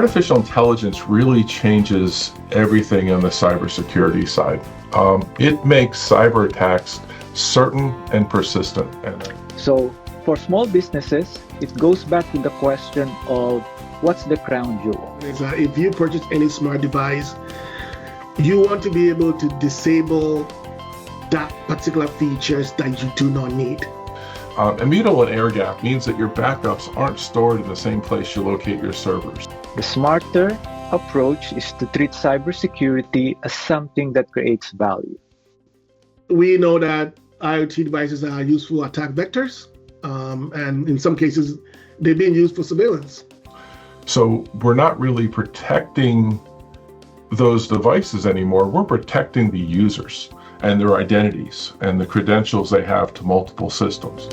Artificial intelligence really changes everything on the cybersecurity side. It makes cyber attacks certain and persistent. So for small businesses, it goes back to the question of what's the crown jewel? If you purchase any smart device, you want to be able to disable that particular features that you do not need. Immutable and air gap means that your backups aren't stored in the same place you locate your servers. The smarter approach is to treat cybersecurity as something that creates value. We know that IoT devices are useful attack vectors, and in some cases, they're being used for surveillance. So we're not really protecting those devices anymore. We're protecting the users and their identities and the credentials they have to multiple systems.